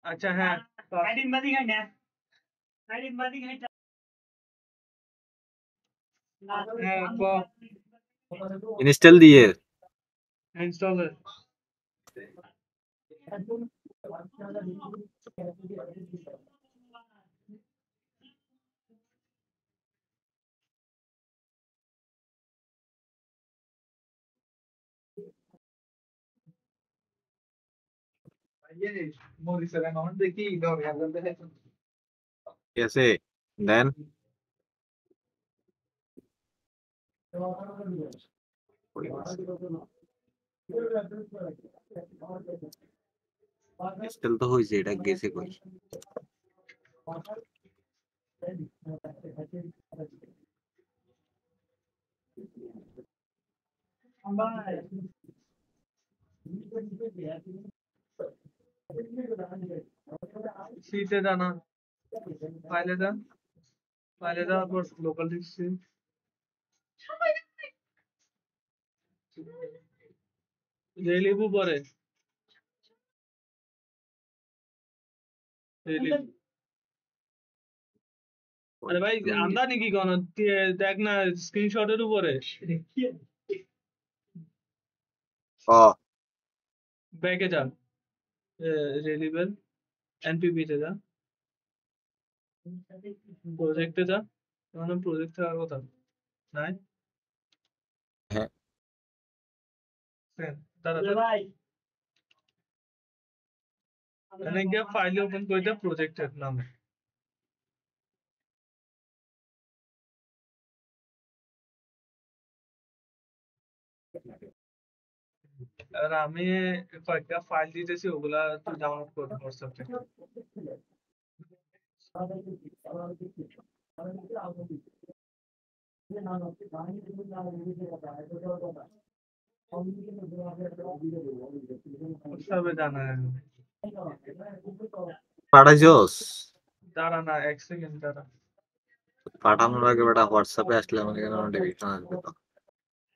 আচ্ছা হ্যাঁ হ্যাঁ ইনস্টল দিয়ে ইনস্টল মরিসের অ্যামাউন্ট দেখি ঠিক আছে দেন ইনস্টল তো হয়েছে, এটা গেছে কই? সিতে জানা ফাইলে যা তারপর লোকাল ডিস্ট্রি রেলিভু পরে আরে ভাই আমদানি কি কোন দেখ না স্ক্রিনশটের উপরে ব্যাকে যা রেলিভেল এনপিপি তে যা প্রজেক্টে যা মানে প্রজেক্ট থাকার কথা নাই হ্যাঁ এখানে গিয়ে ফাইল ওপেন করে দে প্রজেক্টের নামে আর আমি কয়েকটা ফাইল দিতেছি ওগুলা তুই ডাউনলোড কর হোয়াটসঅ্যাপ থেকে হোয়াটসঅ্যাপে জানা পাঠাইছস? দাঁড়া না এক সেকেন্ড দাঁড়া পাঠানোর আগে বেটা হোয়াটসঅ্যাপে আসলে আমার এখানে নোটিফিকেশন আসবে তো।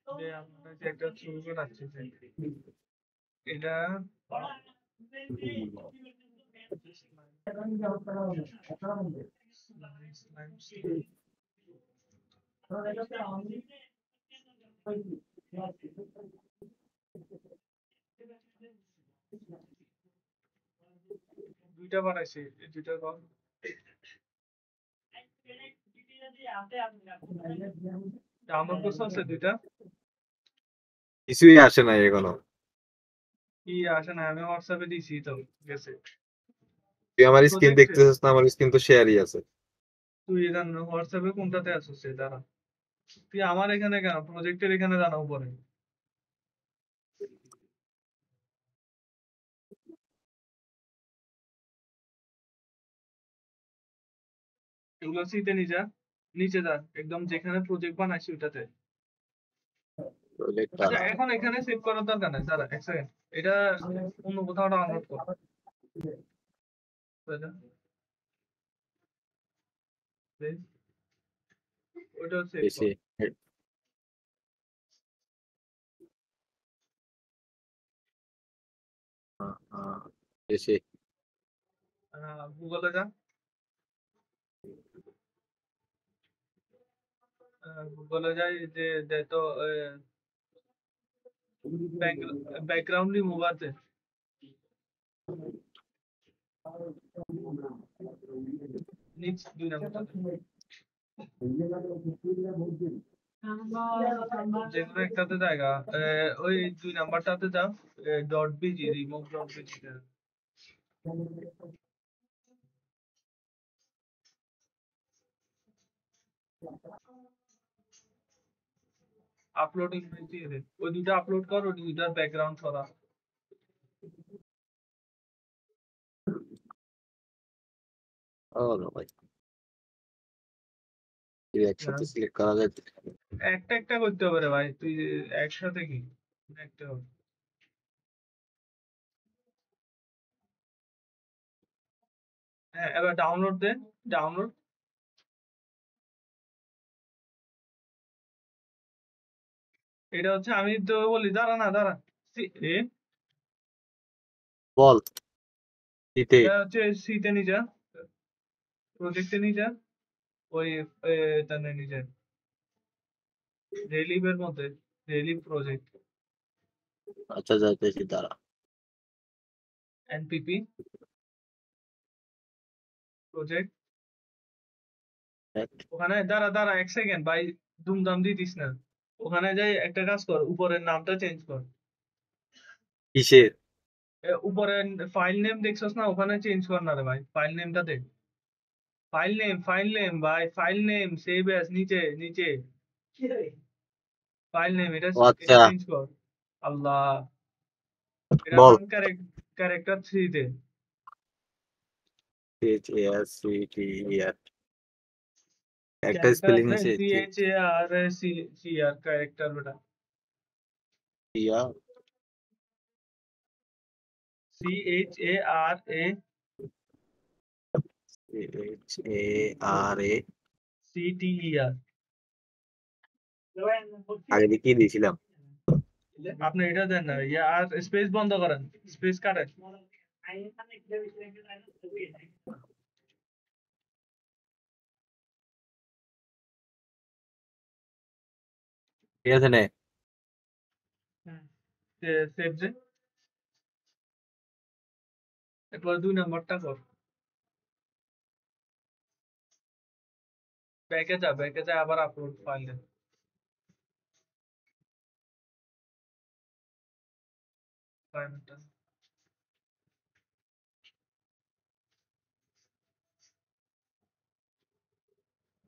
যে আমরা যে একটা শুরু করে রাখছি এটা দুইটা বানাইছি দুইটা কল ডাউনলোড করছে দুইটা কিছুই আসে নাই এখনো। কি আসে না আমি হোয়াটসঅ্যাপে দিছি তো গেছে তুই আমার স্ক্রিন দেখতেছিস না? আমার স্ক্রিন তো শেয়ারই আছে। তুই জান হোয়াটসঅ্যাপে কোনটাতে আছিস দাঁড়া তুই আমার এখানে কেন প্রজেক্টের এখানে জানা উপরে এগুলো সিতে নিচে যা একদম যেখানে প্রজেক্ট বানাইছি ওটাতে আচ্ছা এখন এখানে সেভ করার দরকার নাই দাঁড়া এক সেকেন্ড এটা অন্য কোথাও ডাউনলোড কর ওটা সেভ কর গুগলে যা গুগলে যাই যে দে তো ব্যাকগ্রাউন্ড রিমুভ আছে নিচ দুই নাম্বার যেগুলো একটাতে জায়গা ওই দুই নাম্বারটাতে যাও dot busy remove dot busy uploading দিয়ে দে ওই দুটো আপলোড কর ওই দুটার ব্যাকগ্রাউন্ড সরা ভাই একসাথে সিলেক্ট করা যায়? একটা একটা করতে হবে রে ভাই তুই একসাথে কি একটা হবে হ্যাঁ এবার ডাউনলোড দে ডাউনলোড এটা হচ্ছে আমি তো বলি দাঁড়া না দাঁড়া এ বল শীতে এটা হচ্ছে সিতে নিজা, প্রজেক্টে নিজা, ওই এখানে নিজে রিলিভের মধ্যে, রিলিভ প্রজেক্ট, আচ্ছা যাইতেছি তারা এনপিপি প্রজেক্ট। ওখানে দাঁড়া দাঁড়া এক সেকেন্ড ভাই, দুমদাম দিতিস না। ওখানে যাই একটা কাজ কর, উপরের নামটা চেঞ্জ কর। কিসের উপরে ফাইল নেম দেখছস না, ওখানে চেঞ্জ কর না রে ভাই, ফাইল নেমটা দেখ। ফাইল নেম ভাই, ফাইল নেম সেভ অ্যাজ, নিচে নিচে ফাইল নেম, এটা ও এটা আচ্ছা চেঞ্জ কর। আল্লাহ, এটা বল নাম ক্যারেক্টার 3 তে। CHARCTER একটা ক্যারেক্টার স্পেলিং আছে C H A R C C R character বেটা, C H A R A CHARA C T E R. আগে দিয়ে কি দিয়েছিলাম আপনি এটা দেন না, ইয়া আর স্পেস বন্ধ করেন, স্পেস কাটেন। ঠিক আছে নে সেভ যে, এরপর 2 নাম্বারটা কর। ব্যাকে যা আবার আপলোড ফাইল দেন। ফাইলটা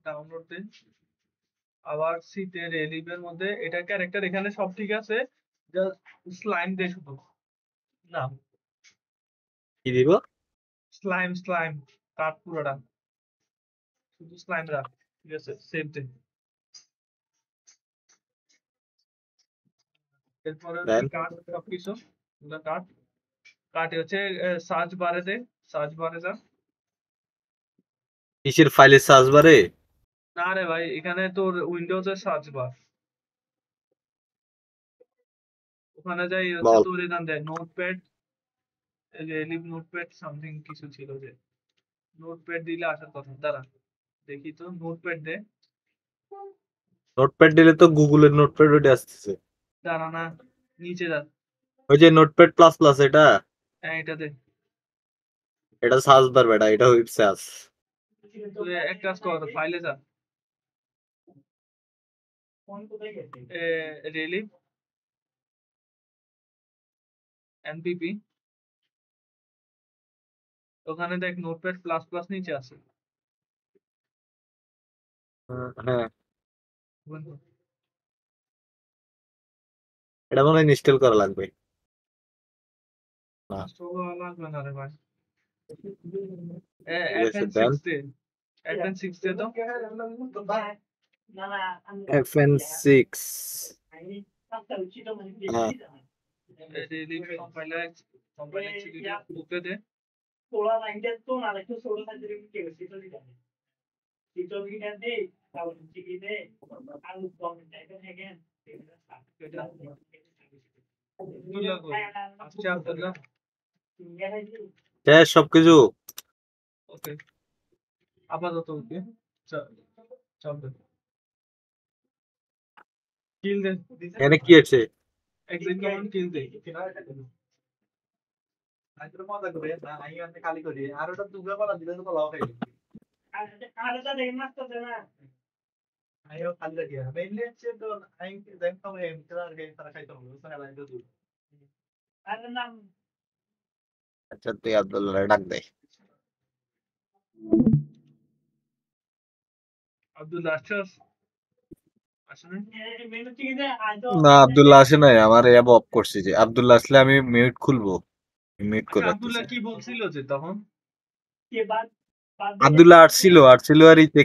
ডাউনলোড দেন। আবার সিতে রিলিভের মধ্যে এটা ক্যারেক্টার এখানে সব ঠিক আছে, জাস্ট স্লাইম দে শুধু, না কি দিব স্লাইম স্লাইম কাট পুরোটা, শুধু স্লাইম রাখ। ঠিক আছে, সেভ দে। এরপরে হচ্ছে দেন কাট সবকিছু, এগুলো কাট। কাটে হচ্ছে সার্চ বারে দে, সার্চ বারে যা। কিসের ফাইলের সার্চ বারে না রে ভাই, এখানে তোর উইন্ডোজের সার্চ বার, ওখানে যাই হচ্ছে বল তোর এখান দেয় নোটপ্যাড, রিলিভ নোটপ্যাড সামথিং কিছু ছিল যে, নোটপ্যাড দিলে আসার কথা, দাঁড়া দেখি তো, নোটপ্যাড দে। নোটপ্যাড দিলে তো গুগলের নোটপ্যাড ওটা আসতেছে দাঁড়া না, নিচে যা, ওই যে নোটপ্যাড প্লাস প্লাস এটা হ্যাঁ এটা দে। এটা সার্চ বার বেটা এটা ওয়েব সার্চ তুই এক কাজ কর, ফাইলে যা, রিলিভ এনপিপি, ওখানে দেখ নোটপ্যাড প্লাস প্লাস নিচে আছে। হ্যাঁ এটা মনে হয় ইনস্টল করা লাগবে না লাগবে না রে ভাই, ঠিক আছে FN6 দেন দে, FN6 দে তো। FN6 হ্যাঁ রিলিভ কম্পাইলার, কম্পাইলার এক্সিকিউটিভ ওকে দে। এটা আব্দুল্লাহ কই? আসছে আব্দুল্লাহ, শেষ সবকিছু ওকে আপাতত ওকে, চল দে, কিল দে, এখানে কি আছে এক্সিট কমান্ড কিল দে। আচ্ছা তুই আব্দুল্লাহ ডাক দে আব্দুল্লাহ আসছস? আসেন। না আব্দুল্লাহ আসে নাই আমার অ্যাপ অফ করছি যে আব্দুল্লাহ আসলে আমি মিউট খুলবো মিউট আচ্ছা, করে রাখতেছি আব্দুল্লাহ কি বলছিল যে তখন? আব্দুল্লাহ আসছিল আর ইতে